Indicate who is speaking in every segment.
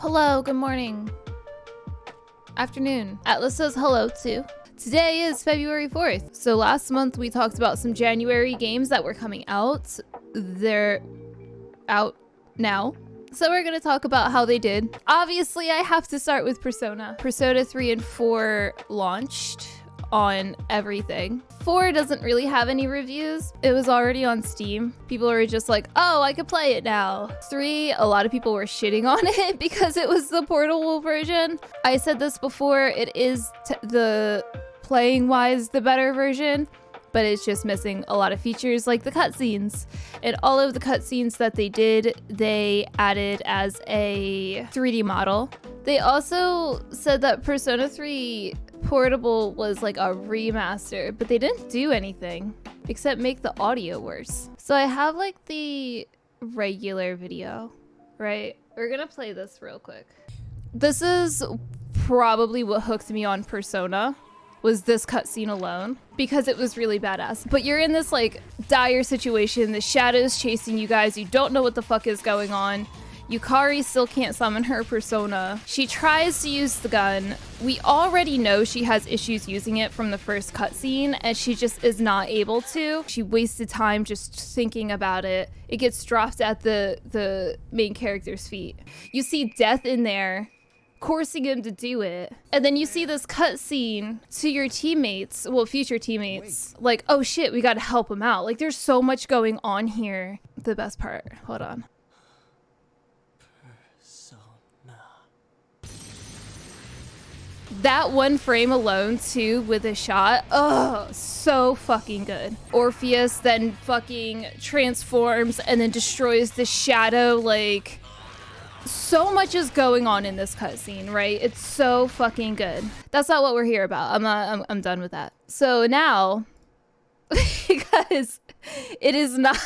Speaker 1: Hello, good morning. Afternoon. Atlas says hello too. Today is February 4th. So last month we talked about some January games that were coming out. They're out now. So we're gonna talk about how they did. Obviously, I have to start with Persona. Persona 3 and 4 launched on everything. 4 doesn't really have any reviews. It was already on Steam. People were just like, oh, I could play it now. 3, a lot of people were shitting on it because it was the portable version. I said this before, it is the playing wise the better version, but it's just missing a lot of features like the cutscenes. And all of the cutscenes that they did, they added as a 3D model. They also said that Persona 3 Portable was like a remaster, but they didn't do anything except make the audio worse. So I have like the regular video, right? We're gonna play this real quick. This is probably what hooked me on Persona, was this cutscene alone, because it was really badass. But you're in this like dire situation, the shadows chasing you guys, you don't know what the fuck is going on. Yukari still can't summon her persona. She tries to use the gun. We already know she has issues using it from the first cutscene, and she just is not able to. She wasted time just thinking about it. It gets dropped at the main character's feet. You see Death in there, coursing him to do it. And then you see this cutscene to your teammates, well, future teammates, like, oh shit, we gotta help him out. Like, there's so much going on here. The best part, hold on. That one frame alone too with a shot, oh, so fucking good. Orpheus then fucking transforms and then destroys the shadow. Like, so much is going on in this cutscene, right? It's so fucking good. That's not what we're here about. I'm done with that. So now, because it is not,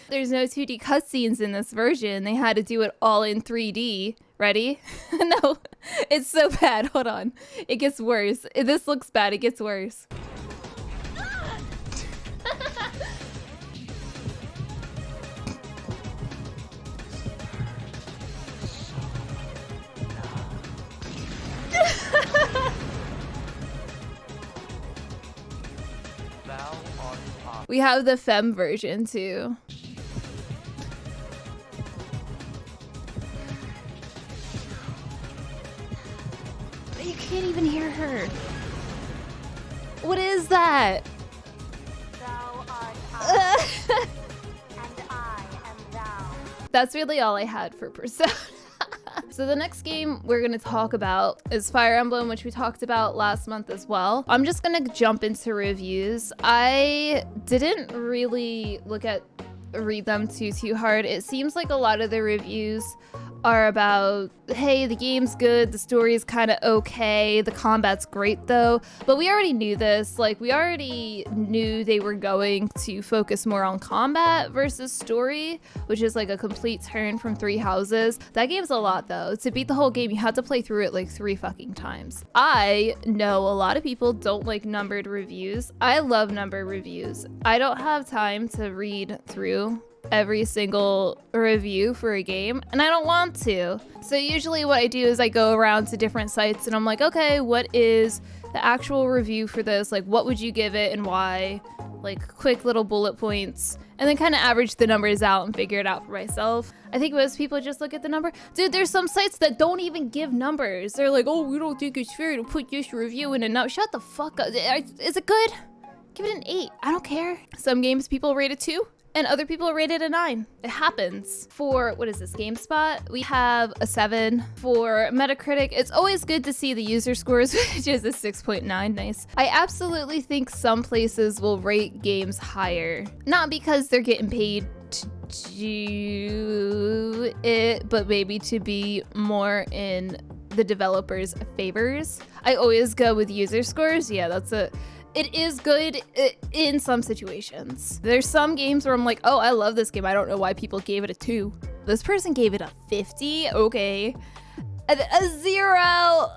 Speaker 1: there's no 2D cutscenes in this version. They had to do it all in 3D. Ready? No, it's so bad. Hold on. It gets worse. This looks bad. It gets worse. We have the femme version too. You can't even hear her. What is that?
Speaker 2: Thou art I, and I am thou.
Speaker 1: That's really all I had for Persona. So the next game we're gonna talk about is Fire Emblem, which we talked about last month as well. I'm just gonna jump into reviews. I didn't really read them too hard. It seems like a lot of the reviews are about, hey, the game's good, the story is kind of okay, the combat's great though. But we already knew this. Like, we already knew they were going to focus more on combat versus story, which is like a complete turn from Three Houses. That game's a lot though. To beat the whole game, you had to play through it like 3 fucking times. I know a lot of people don't like numbered reviews. I love numbered reviews. I don't have time to read through every single review for a game, and I don't want to. So usually what I do is I go around to different sites and I'm like, okay, what is the actual review for this? Like, what would you give it and why? Like, quick little bullet points, and then kind of average the numbers out and figure it out for myself. I think most people just look at the number. Dude, there's some sites that don't even give numbers. They're like, oh, we don't think it's fair to put this review in a number. Shut the fuck up. Is it good? Give it an 8. I don't care. Some games people rate a 2. And other people rated a 9. It happens. For, what is this, GameSpot? We have a 7. For Metacritic, it's always good to see the user scores, which is a 6.9, nice. I absolutely think some places will rate games higher. Not because they're getting paid to do it, but maybe to be more in the developer's favors. I always go with user scores. Yeah, that's it. It is good in some situations. There's some games where I'm like, oh, I love this game. I don't know why people gave it a 2. This person gave it a 50. Okay. A 0.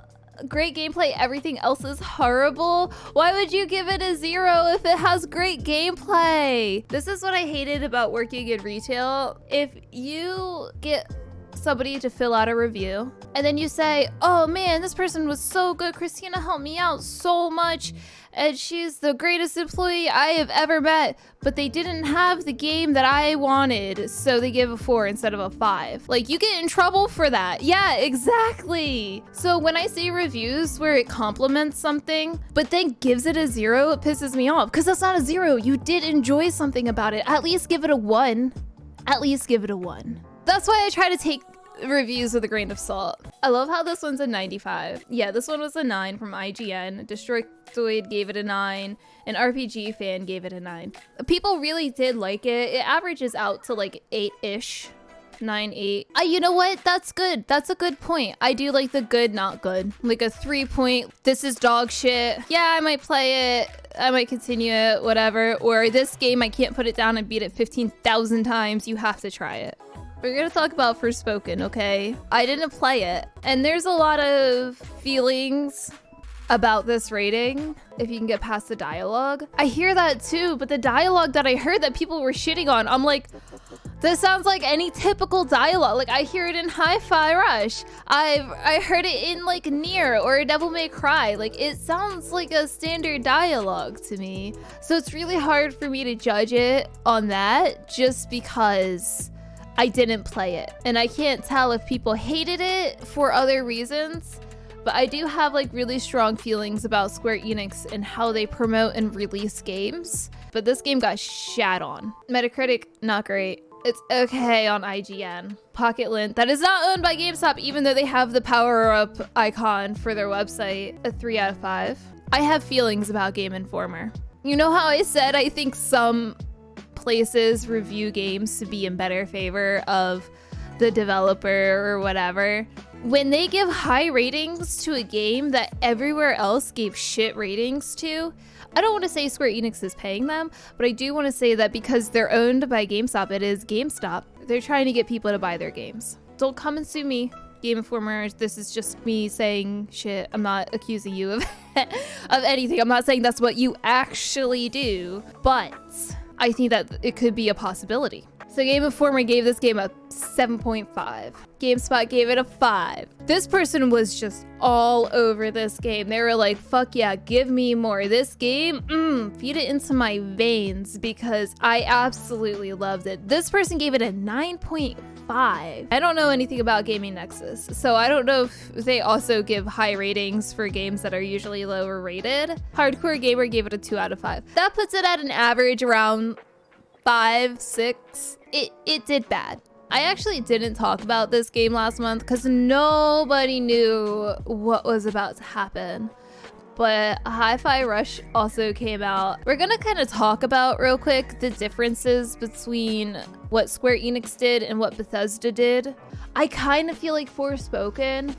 Speaker 1: Great gameplay. Everything else is horrible. Why would you give it a 0 if it has great gameplay? This is what I hated about working in retail. If you get somebody to fill out a review, and then you say, oh man, this person was so good, Christina helped me out so much, and she's the greatest employee I have ever met, but they didn't have the game that I wanted, so they give a 4 instead of a 5. Like, you get in trouble for that. Yeah, exactly. So when I see reviews where it compliments something, but then gives it a 0, it pisses me off, because that's not a 0. You did enjoy something about it. At least give it a 1. At least give it a 1. That's why I try to take reviews with a grain of salt. I love how this one's a 95. Yeah, this one was a 9 from IGN. Destroyed gave it a 9. An RPG fan gave it a 9. People really did like it. It averages out to like 8-ish. 9, 8. You know what? That's good. That's a good point. I do like the good, not good. Like a 3 point, this is dog shit. Yeah, I might play it. I might continue it, whatever. Or this game, I can't put it down and beat it 15,000 times. You have to try it. We're gonna talk about Forspoken, okay? I didn't play it, and there's a lot of feelings about this rating if you can get past the dialogue. I hear that too, but the dialogue that I heard that people were shitting on, I'm like, this sounds like any typical dialogue. Like, I hear it in Hi-Fi Rush. I heard it in like Nier or Devil May Cry. Like, it sounds like a standard dialogue to me. So it's really hard for me to judge it on that just because I didn't play it, and I can't tell if people hated it for other reasons, but I do have like really strong feelings about Square Enix and how they promote and release games. But this game got shat on. Metacritic, not great. It's okay on IGN. Pocket Lint, that is not owned by GameStop, even though they have the power-up icon for their website, a 3 out of 5. I have feelings about Game Informer. You know how I said I think some places review games to be in better favor of the developer or whatever? When they give high ratings to a game that everywhere else gave shit ratings to, I don't want to say Square Enix is paying them, but I do want to say that because they're owned by GameStop, it is GameStop. They're trying to get people to buy their games. Don't come and sue me, Game Informer. This is just me saying shit. I'm not accusing you of anything. I'm not saying that's what you actually do, but I think that it could be a possibility. So Game Informer gave this game a 7.5. GameSpot gave it a 5. This person was just all over this game. They were like, fuck yeah, give me more. This game, feed it into my veins because I absolutely loved it. This person gave it a 9.5. I don't know anything about Gaming Nexus, so I don't know if they also give high ratings for games that are usually lower rated. Hardcore Gamer gave it a 2 out of 5. That puts it at an average around 5, 6. It did bad. I actually didn't talk about this game last month because nobody knew what was about to happen. But Hi-Fi Rush also came out. We're gonna kind of talk about real quick the differences between what Square Enix did and what Bethesda did. I kind of feel like Forspoken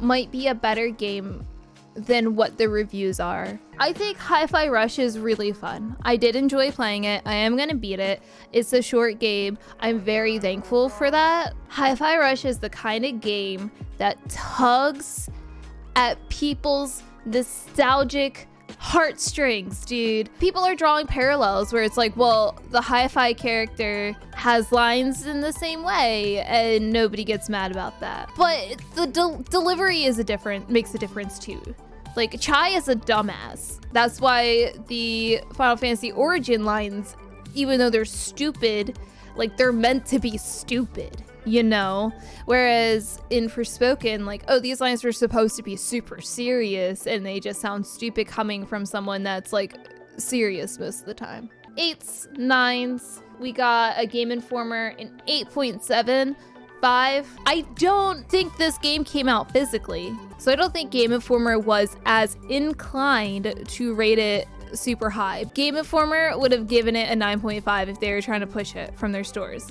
Speaker 1: might be a better game than what the reviews are. I think Hi-Fi Rush is really fun. I did enjoy playing it. I am gonna beat it. It's a short game. I'm very thankful for that. Hi-Fi Rush is the kind of game that tugs at people's nostalgic heartstrings, dude. People are drawing parallels where it's like, well, the Hi-Fi character has lines in the same way and nobody gets mad about that. But the delivery is makes a difference too. Like, Chai is a dumbass. That's why the Final Fantasy Origin lines, even though they're stupid, like, they're meant to be stupid, you know? Whereas in Forspoken, like, oh, these lines were supposed to be super serious and they just sound stupid coming from someone that's like serious most of the time. 8s, 9s, we got a Game Informer, an 8.75. I don't think this game came out physically, so I don't think Game Informer was as inclined to rate it super high. Game Informer would have given it a 9.5 if they were trying to push it from their stores.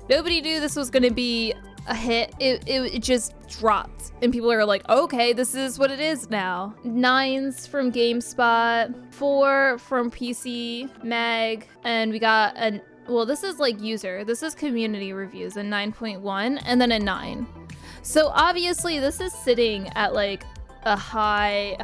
Speaker 1: Nobody knew this was going to be a hit. It just dropped and people are like, okay, this is what it is now. 9s from GameSpot, 4 from PC Mag, and we got well, this is like user, this is community reviews, a 9.1 and then a 9. So obviously this is sitting at like a high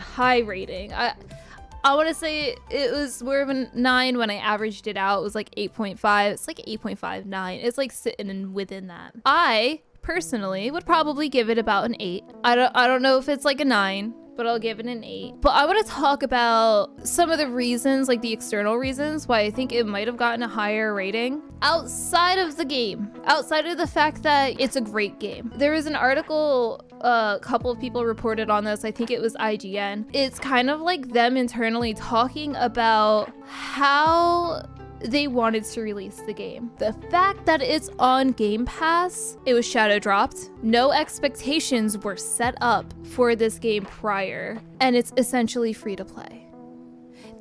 Speaker 1: rating. I want to say it was more of a 9 when I averaged it out. It was like 8.5. It's like 8.59. It's like sitting within that. I personally would probably give it about an 8. I don't know if it's like a 9, but I'll give it an 8. But I want to talk about some of the reasons, like the external reasons why I think it might have gotten a higher rating outside of the game, outside of the fact that it's a great game. There was an article, a couple of people reported on this. I think it was IGN. It's kind of like them internally talking about how they wanted to release the game. The fact that it's on Game Pass, it was shadow dropped. No expectations were set up for this game prior, and it's essentially free to play.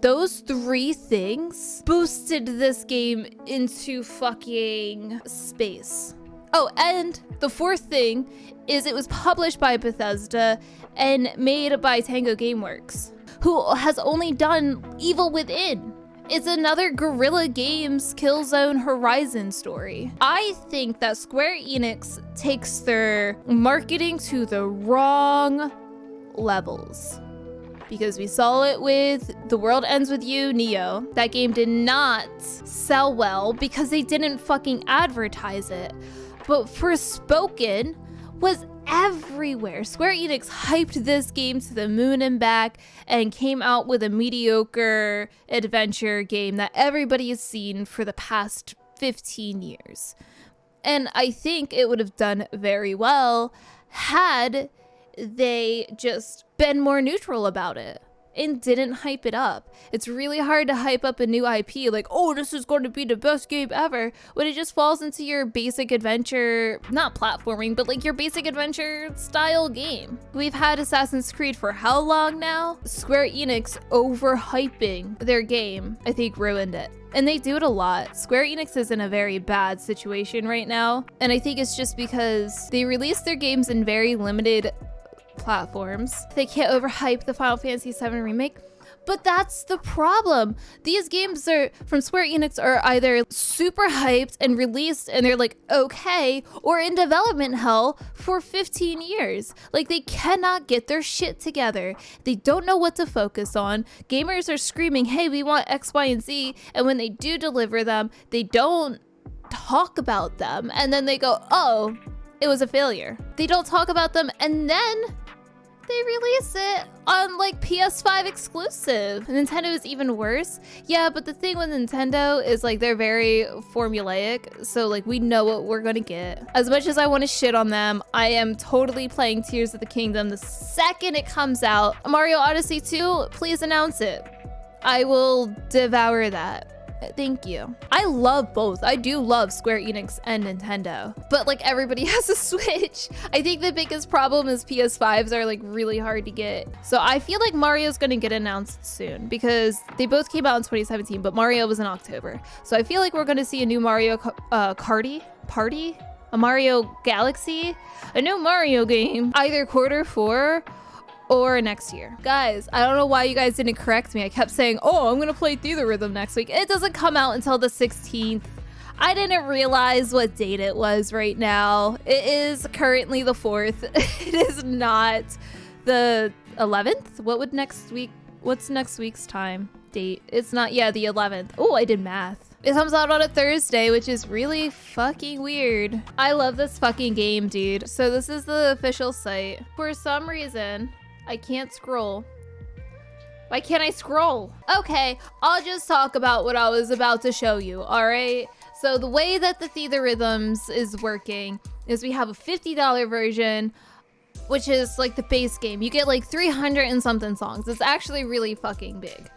Speaker 1: Those 3 things boosted this game into fucking space. Oh, and the 4th thing is it was published by Bethesda and made by Tango Gameworks, who has only done Evil Within. It's another Guerrilla Games Killzone Horizon story. I think that Square Enix takes their marketing to the wrong levels. Because we saw it with The World Ends With You, Neo. That game did not sell well because they didn't fucking advertise it. But Forspoken was everywhere. Square Enix hyped this game to the moon and back and came out with a mediocre adventure game that everybody has seen for the past 15 years. And I think it would have done very well had they just been more neutral about it and didn't hype it up. It's really hard to hype up a new IP like, oh, this is going to be the best game ever, when it just falls into your basic adventure, not platforming, but like your basic adventure style game. We've had Assassin's Creed for how long now? Square Enix overhyping their game, I think, ruined it. And they do it a lot. Square Enix is in a very bad situation right now. And I think it's just because they release their games in very limited platforms. They can't overhype the Final Fantasy VII Remake. But that's the problem. These games are from Square Enix are either super hyped and released and they're like, okay, or in development hell for 15 years. Like, they cannot get their shit together. They don't know what to focus on. Gamers are screaming, hey, we want X, Y, and Z. And when they do deliver them, they don't talk about them. And then they go, oh, it was a failure. They don't talk about them, and then they release it on like PS5 exclusive. Nintendo is even worse. Yeah, but the thing with Nintendo is like they're very formulaic. So like we know what we're gonna get. As much as I want to shit on them, I am totally playing Tears of the Kingdom the second it comes out. Mario Odyssey 2, please announce it. I will devour that. Thank you. I love both. I do love Square Enix and Nintendo, but like everybody has a Switch. I think the biggest problem is PS5s are like really hard to get. So I feel like Mario's gonna get announced soon because they both came out in 2017, but Mario was in October. So I feel like we're gonna see a new Mario Party? A Mario Galaxy? A new Mario game, either Q4 or next year. Guys, I don't know why you guys didn't correct me. I kept saying, oh, I'm gonna play Theatrhythm next week. It doesn't come out until the 16th. I didn't realize what date it was right now. It is currently the 4th. It is not the 11th. What's next week's time date? It's not, yeah, the 11th. Oh, I did math. It comes out on a Thursday, which is really fucking weird. I love this fucking game, dude. So this is the official site. For some reason, I can't scroll. Why can't I scroll? Okay, I'll just talk about what I was about to show you, all right? So the way that the Theatrhythms is working is we have a $50 version, which is like the base game. You get like 300 and something songs. It's actually really fucking big.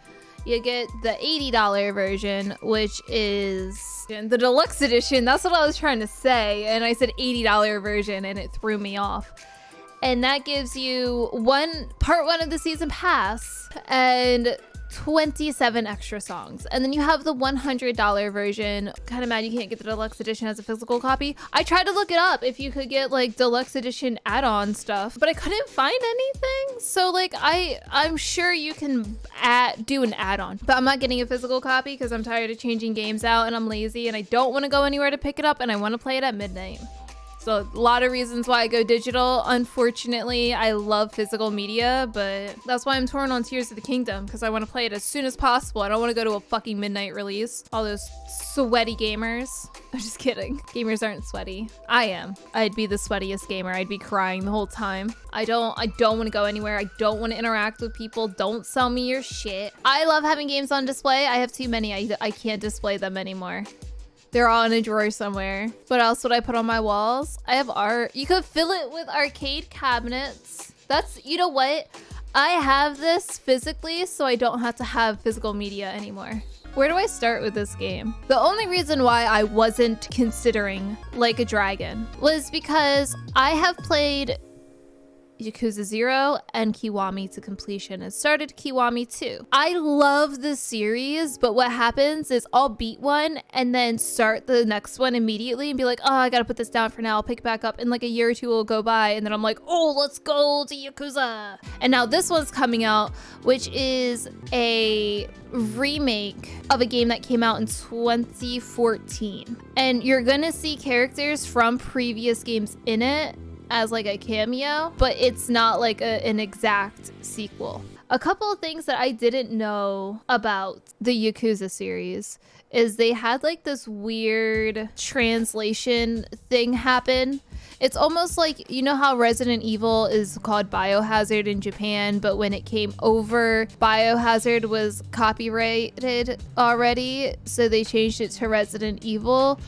Speaker 1: You get the $80 version, which is the deluxe edition. That's what I was trying to say. And I said $80 version and it threw me off. And that gives you part one of the season pass and 27 extra songs. And then you have the $100 version. Kind of mad you can't get the deluxe edition as a physical copy. I tried to look it up if you could get like deluxe edition add-on stuff, but I couldn't find anything. So like I'm sure you can do an add-on, but I'm not getting a physical copy because I'm tired of changing games out and I'm lazy and I don't want to go anywhere to pick it up and I want to play it at midnight. So a lot of reasons why I go digital. Unfortunately, I love physical media, but that's why I'm torn on Tears of the Kingdom, because I want to play it as soon as possible. I don't want to go to a fucking midnight release. All those sweaty gamers. I'm just kidding. Gamers aren't sweaty. I am. I'd be the sweatiest gamer. I'd be crying the whole time. I don't want to go anywhere. I don't want to interact with people. Don't sell me your shit. I love having games on display. I have too many. I can't display them anymore. They're all in a drawer somewhere. What else would I put on my walls? I have art. You could fill it with arcade cabinets. That's, you know what? I have this physically, so I don't have to have physical media anymore. Where do I start with this game? The only reason why I wasn't considering Like a Dragon was because I have played Yakuza 0 and Kiwami to completion and started Kiwami 2. I love the series, but what happens is I'll beat one and then start the next one immediately and be like, oh, I gotta put this down for now. I'll pick it back up, and like a year or two will go by, and then I'm like, oh, let's go to Yakuza. And now this one's coming out, which is a remake of a game that came out in 2014. And you're gonna see characters from previous games in it as like a cameo, but it's not like an exact sequel. A couple of things that I didn't know about the Yakuza series is they had like this weird translation thing happen. It's almost like, you know how Resident Evil is called Biohazard in Japan, but when it came over, Biohazard was copyrighted already, so they changed it to Resident Evil.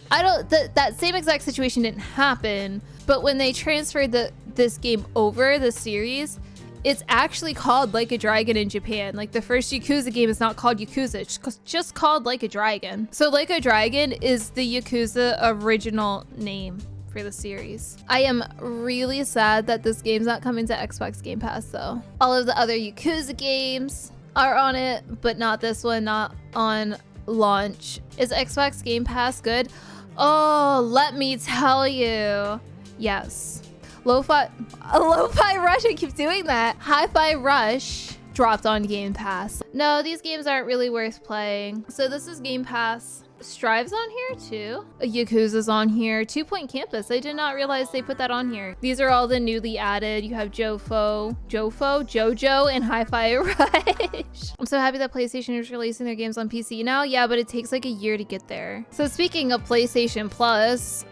Speaker 1: That same exact situation didn't happen, but when they transferred this game over, the series, it's actually called Like a Dragon in Japan. Like the first Yakuza game is not called Yakuza, it's just called Like a Dragon. So Like a Dragon is the Yakuza original name for the series. I am really sad that this game's not coming to Xbox Game Pass though. All of the other Yakuza games are on it, but not this one, not on launch. Is Xbox Game Pass good? Oh, let me tell you. Yes. Lo-Fi Rush, I keep doing that. Hi-Fi Rush dropped on Game Pass. No, these games aren't really worth playing. So this is Game Pass. Strive's on here too. Yakuza's on here. 2 Point Campus. I did not realize they put that on here. These are all the newly added. You have Jojo, and Hi-Fi Rush. I'm so happy that PlayStation is releasing their games on PC now. Yeah, but it takes like a year to get there. So speaking of PlayStation Plus,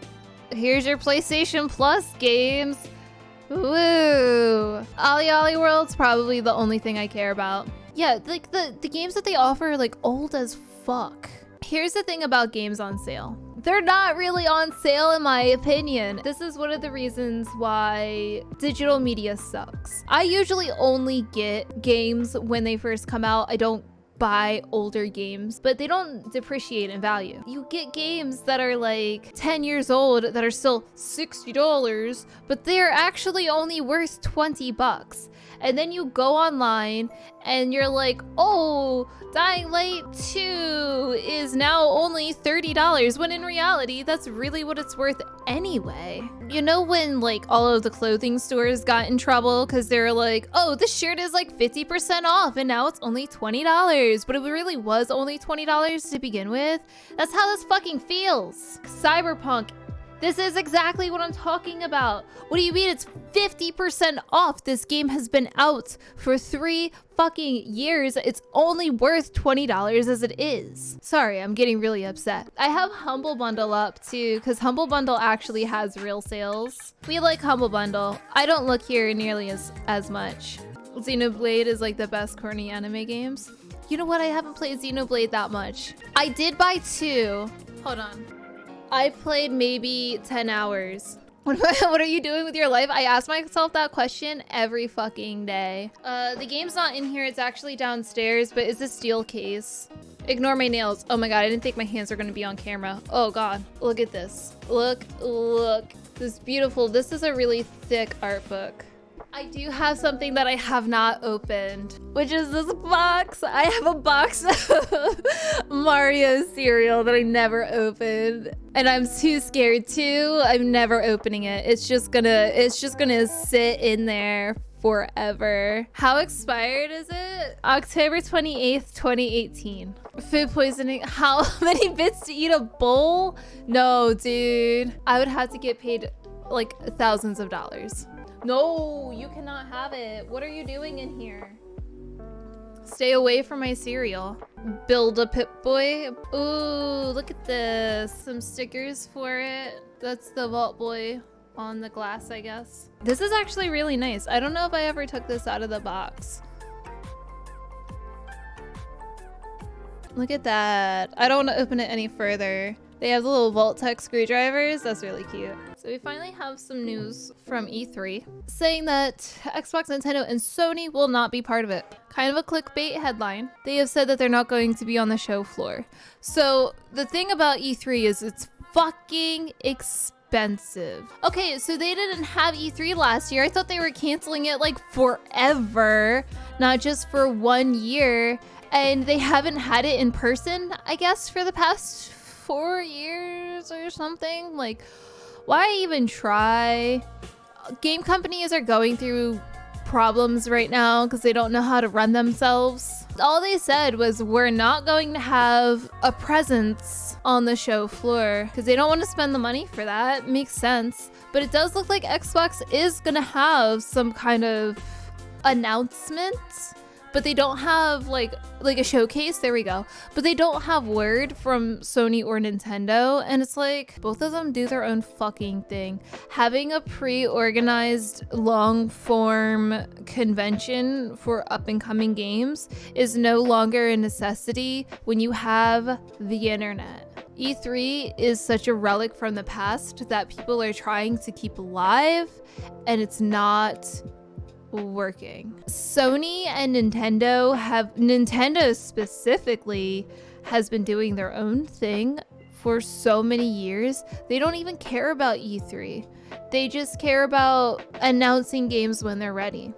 Speaker 1: here's your PlayStation Plus games. Woo! Ollie World's probably the only thing I care about. Yeah, like the games that they offer are like old as fuck. Here's the thing about games on sale. They're not really on sale in my opinion. This is one of the reasons why digital media sucks. I usually only get games when they first come out. I don't buy older games, but they don't depreciate in value. You get games that are like 10 years old that are still $60, but they're actually only worth 20 bucks. And then you go online and you're like, oh, Dying Light 2 is now only $30, when in reality, that's really what it's worth anyway. You know when like all of the clothing stores got in trouble because they're like, oh, this shirt is like 50% off and now it's only $20, but it really was only $20 to begin with? That's how this fucking feels. Cyberpunk, this is exactly what I'm talking about. What do you mean it's 50% off? This game has been out for 3 fucking years. It's only worth $20 as it is. Sorry, I'm getting really upset. I have Humble Bundle up too, because Humble Bundle actually has real sales. We like Humble Bundle. I don't look here nearly as much. Xenoblade is like the best corny anime games. You know what? I haven't played Xenoblade that much. I did buy 2. Hold on. I played maybe 10 hours. What are you doing with your life? I ask myself that question every fucking day. The game's not in here. It's actually downstairs, but it's a steel case. Ignore my nails. Oh my god, I didn't think my hands were gonna be on camera. Oh god, look at this. Look. This is beautiful. This is a really thick art book. I do have something that I have not opened, which is this box. I have a box of Mario cereal that I never opened, and I'm too scared to. I'm never opening it. It's just gonna sit in there forever. How expired is it? October 28th, 2018. Food poisoning. How many bits to eat a bowl? No, dude. I would have to get paid like thousands of dollars. No, you cannot have it. What are you doing in here? Stay away from my cereal. Build a Pip-Boy. Ooh, look at this. Some stickers for it. That's the Vault Boy on the glass, I guess. This is actually really nice. I don't know if I ever took this out of the box. Look at that. I don't want to open it any further. They have the little Vault-Tec screwdrivers. That's really cute. So we finally have some news from E3 saying that Xbox, Nintendo, and Sony will not be part of it. Kind of a clickbait headline. They have said that they're not going to be on the show floor. So the thing about E3 is it's fucking expensive. Okay, so they didn't have E3 last year. I thought they were canceling it like forever, not just for 1 year. And they haven't had it in person, I guess, for the past 4 years or something. Like, why even try? Game companies are going through problems right now because they don't know how to run themselves. All they said was, we're not going to have a presence on the show floor because they don't want to spend the money for that. Makes sense. But it does look like Xbox is going to have some kind of announcement, but they don't have like a showcase. There we go. But they don't have word from Sony or Nintendo. And it's like, both of them do their own fucking thing. Having a pre-organized long form convention for up and coming games is no longer a necessity when you have the internet. E3 is such a relic from the past that people are trying to keep alive, and it's not working. Sony and Nintendo specifically has been doing their own thing for so many years. They don't even care about E3. They just care about announcing games when they're ready.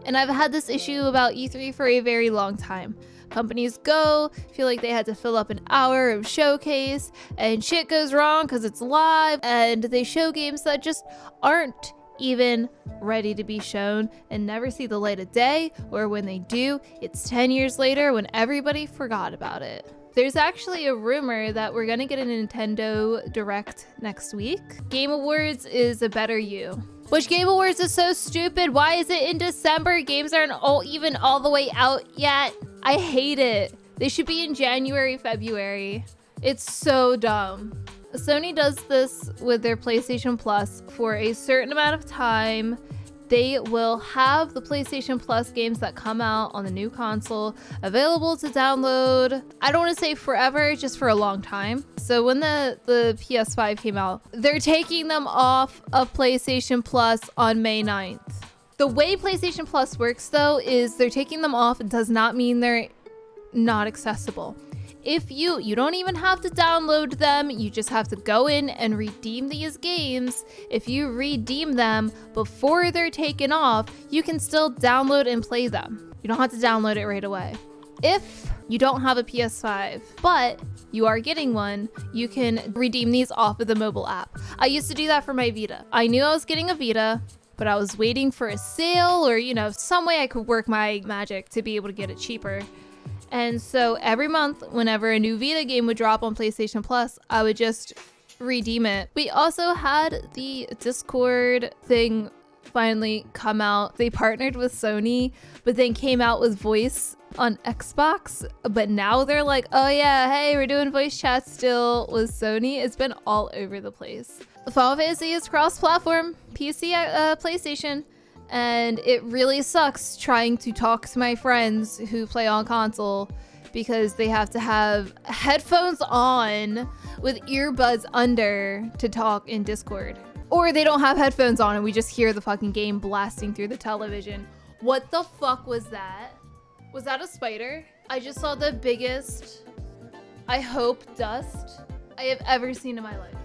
Speaker 1: And I've had this issue about E3 for a very long time. Companies feel like they had to fill up an hour of showcase, and shit goes wrong because it's live, and they show games that just aren't even ready to be shown and never see the light of day, or when they do, it's 10 years later when everybody forgot about it. There's actually a rumor that we're gonna get a Nintendo Direct next week. Game Awards is a better you. Which Game Awards is so stupid? Why is it in December? Games aren't even all the way out yet. I hate it. They should be in January, February. It's so dumb. Sony does this with their PlayStation Plus for a certain amount of time. They will have the PlayStation Plus games that come out on the new console available to download. I don't want to say forever, just for a long time. So when the PS5 came out, they're taking them off of PlayStation Plus on May 9th. The way PlayStation Plus works, though, is they're taking them off. It does not mean they're not accessible. If you don't even have to download them, you just have to go in and redeem these games. If you redeem them before they're taken off, you can still download and play them. You don't have to download it right away. If you don't have a PS5, but you are getting one, you can redeem these off of the mobile app. I used to do that for my Vita. I knew I was getting a Vita, but I was waiting for a sale or, some way I could work my magic to be able to get it cheaper. And so every month, whenever a new Vita game would drop on PlayStation Plus, I would just redeem it. We also had the Discord thing finally come out. They partnered with Sony, but then came out with voice on Xbox. But now they're like, oh yeah, hey, we're doing voice chat still with Sony. It's been all over the place. Final Fantasy is cross-platform, PC, PlayStation. And it really sucks trying to talk to my friends who play on console because they have to have headphones on with earbuds under to talk in Discord. Or they don't have headphones on and we just hear the fucking game blasting through the television. What the fuck was that? Was that a spider? I just saw the biggest, I hope, dust I have ever seen in my life.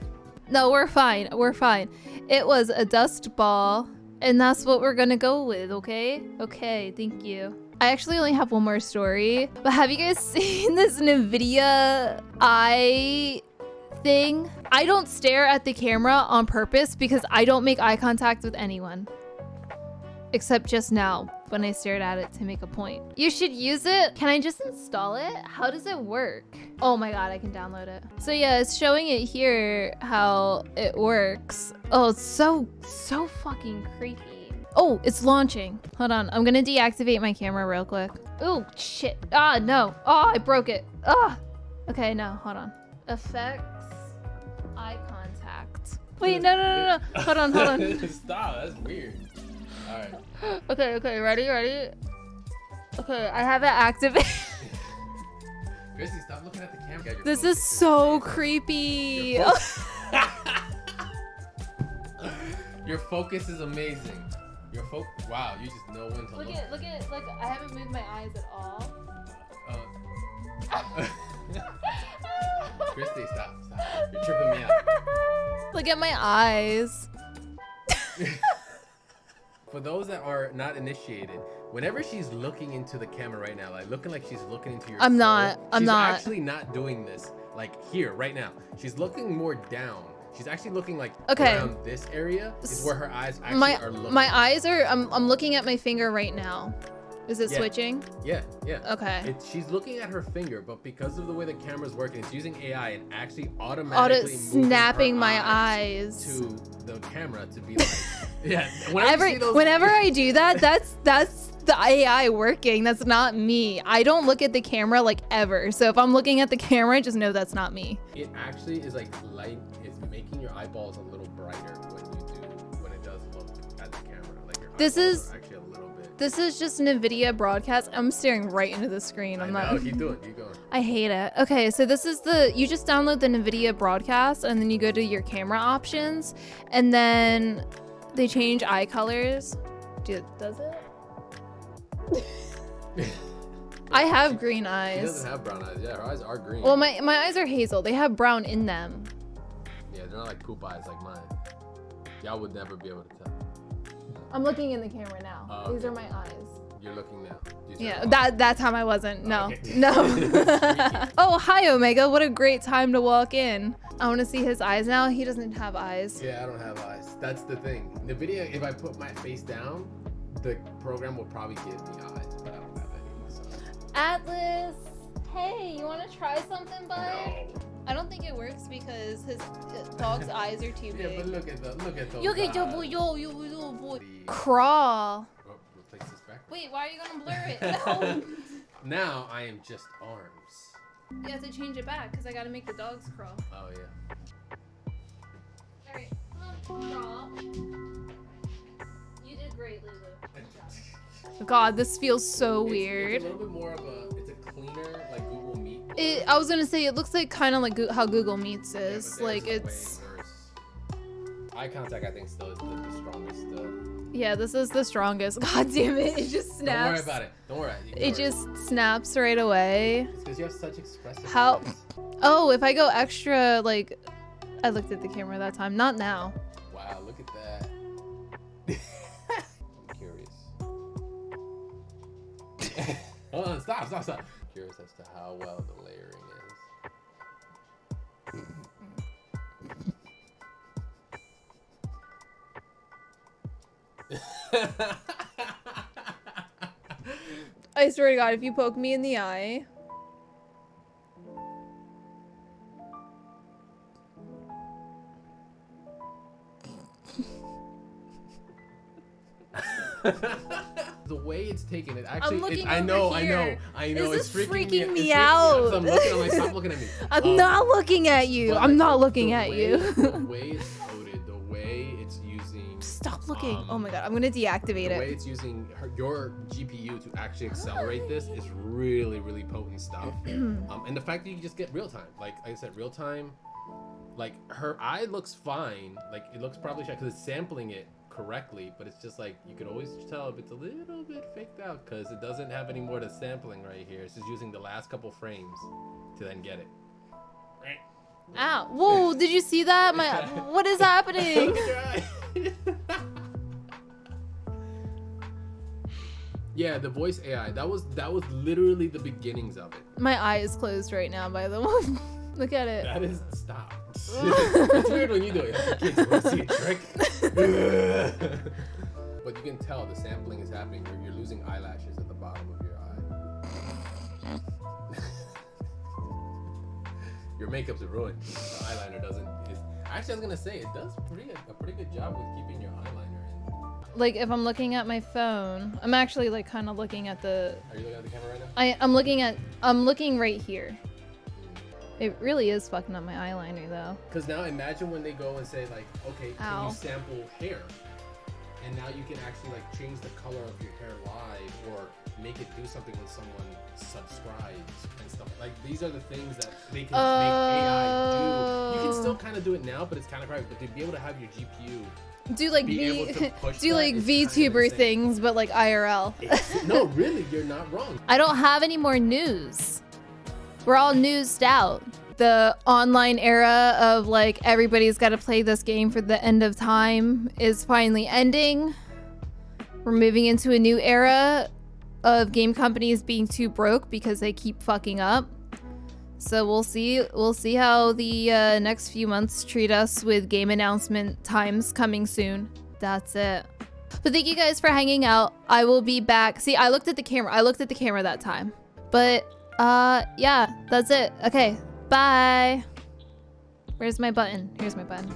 Speaker 1: No, we're fine. We're fine. It was a dust ball. And that's what we're gonna go with, okay? Okay, thank you. I actually only have one more story, but have you guys seen this NVIDIA eye thing? I don't stare at the camera on purpose because I don't make eye contact with anyone. Except just now when I stared at it to make a point. You should use it. Can I just install it? How does it work? Oh my god, I can download it. So yeah, it's showing it here how it works. Oh, it's so fucking creepy. Oh, it's launching. Hold on, I'm gonna deactivate my camera real quick. Oh shit. Ah, no. Oh, I broke it. Ah. Okay, no, hold on. Effects, eye contact. Wait, no. Hold on.
Speaker 3: Stop, that's weird. All right.
Speaker 1: Okay, ready? Okay, I have it activated.
Speaker 3: Chrissy, stop looking at the camera.
Speaker 1: This is so creepy.
Speaker 3: Your focus is amazing. Wow, you just know when to look.
Speaker 1: Look at, like, I haven't moved my eyes at all.
Speaker 3: Christy, stop. You're tripping me out.
Speaker 1: Look at my eyes.
Speaker 3: For those that are not initiated, whenever she's looking into the camera right now, like looking like she's looking into your
Speaker 1: I'm
Speaker 3: soul,
Speaker 1: not.
Speaker 3: She's actually not doing this like here right now. She's looking more down. She's actually looking like around this area is where her eyes actually are looking.
Speaker 1: My eyes are, I'm looking at my finger right now. Is it switching?
Speaker 3: Yeah.
Speaker 1: Okay.
Speaker 3: She's looking at her finger, but because of the way the camera's working, it's using AI and actually automatically
Speaker 1: snapping my eyes
Speaker 3: to the camera to be like, yeah.
Speaker 1: Whenever I do that, that's the AI working. That's not me. I don't look at the camera like ever. So if I'm looking at the camera, just know that's not me.
Speaker 3: It actually is like light. It's making your eyeballs a little brighter when it does look at the camera. Like your eyeballs are actually a little bit.
Speaker 1: This is just an NVIDIA broadcast. I'm staring right into the screen.
Speaker 3: I know, keep going.
Speaker 1: I hate it. Okay, so this is you just download the NVIDIA broadcast and then you go to your camera options and then they change eye colors. Does it? I have green eyes.
Speaker 3: She doesn't have brown eyes. Yeah, her eyes are green.
Speaker 1: Well, my eyes are hazel. They have brown in them.
Speaker 3: Yeah, they're not like poop eyes like mine. Y'all would never be able to tell.
Speaker 1: I'm looking in the camera now.
Speaker 3: Okay.
Speaker 1: These are my eyes.
Speaker 3: You're looking now.
Speaker 1: Yeah, that time I wasn't. No.
Speaker 3: Okay.
Speaker 1: No. Oh, hi, Omega. What a great time to walk in. I want to see his eyes now. He doesn't have eyes.
Speaker 3: Yeah, I don't have eyes. That's the thing. The video, if I put my face down, the program will probably give me eyes, but I don't have any. So.
Speaker 1: Atlas, hey, you want to try something, bud?
Speaker 3: No.
Speaker 1: I don't think it works because his dog's eyes are too big.
Speaker 3: Yeah, but look at those eyes.
Speaker 1: Yo, boy. Crawl.
Speaker 3: Oh, replace this back.
Speaker 1: Wait, why are you gonna blur it? No.
Speaker 3: Now I am just arms.
Speaker 1: You have to change it back because I gotta make the dogs crawl.
Speaker 3: Oh yeah.
Speaker 1: All right, crawl. You did great, Lulu. God, this feels so weird.
Speaker 3: It's a little bit more of it's a cleaner, like Google Meet.
Speaker 1: I was gonna say, it looks like kind of like how Google Meets is.
Speaker 3: Yeah,
Speaker 1: like
Speaker 3: it's way worse. Eye contact, I think, still is the strongest.
Speaker 1: Yeah, this is the strongest. God damn it, it just snaps.
Speaker 3: Don't worry about it. Don't worry.
Speaker 1: It just snaps right away.
Speaker 3: It's because you have such expressive
Speaker 1: How?
Speaker 3: eyes.
Speaker 1: Oh, if I go extra, like, I looked at the camera that time. Not now.
Speaker 3: Wow, look at that. I'm curious. Hold on, stop. Curious as to how well the layering is.
Speaker 1: I swear to God, if you poke me in the eye.
Speaker 3: The way it's taken, it actually.
Speaker 1: I know.
Speaker 3: It's
Speaker 1: freaking me out.
Speaker 3: I'm looking. I'm like, stop looking at me.
Speaker 1: I'm not looking at you. I'm not looking at you.
Speaker 3: The way it's coded, the way it's using.
Speaker 1: Stop looking. Oh my God, I'm gonna deactivate it.
Speaker 3: The way it's using your GPU to actually accelerate this is really, really potent stuff. And the fact that you can just get real time, like I said, real time. Like her eye looks fine. Like it looks probably shy because it's sampling it correctly, but it's just like you could always tell if it's a little bit faked out because it doesn't have any more to sampling right here. It's just using the last couple frames to then get it.
Speaker 1: Ow! Whoa! Did you see that? What is happening?
Speaker 3: Yeah, the voice AI. That was literally the beginnings of it.
Speaker 1: My eye is closed right now. By the way, look at it.
Speaker 3: That is stop. It's weird when you do it. Kids, want to see a trick? But you can tell the sampling is happening. You're losing eyelashes at the bottom of your eye. Your makeup's ruined. The eyeliner doesn't. Actually, I was gonna say it does a pretty good job with keeping your eyeliner in.
Speaker 1: Like if I'm looking at my phone, I'm actually like kind of looking at the.
Speaker 3: Are you looking at the camera right now?
Speaker 1: I'm looking right here. It really is fucking up my eyeliner though.
Speaker 3: Because now imagine when they go and say like, okay, can you sample hair? And now you can actually like change the color of your hair live or make it do something when someone subscribes and stuff. Like these are the things that they can make AI do. You can still kind of do it now, but it's kind of private. But to be able to have your GPU
Speaker 1: do like VTuber things, but like IRL.
Speaker 3: No, really, you're not wrong.
Speaker 1: I don't have any more news. We're all newsed out. The online era of like everybody's got to play this game for the end of time is finally ending. We're moving into a new era of game companies being too broke because they keep fucking up. So we'll see how the next few months treat us with game announcement times coming soon. That's it. But thank you guys for hanging out. I will be back. See, I looked at the camera that time. But yeah, that's it. Okay. Bye. Where's my button? Here's my button.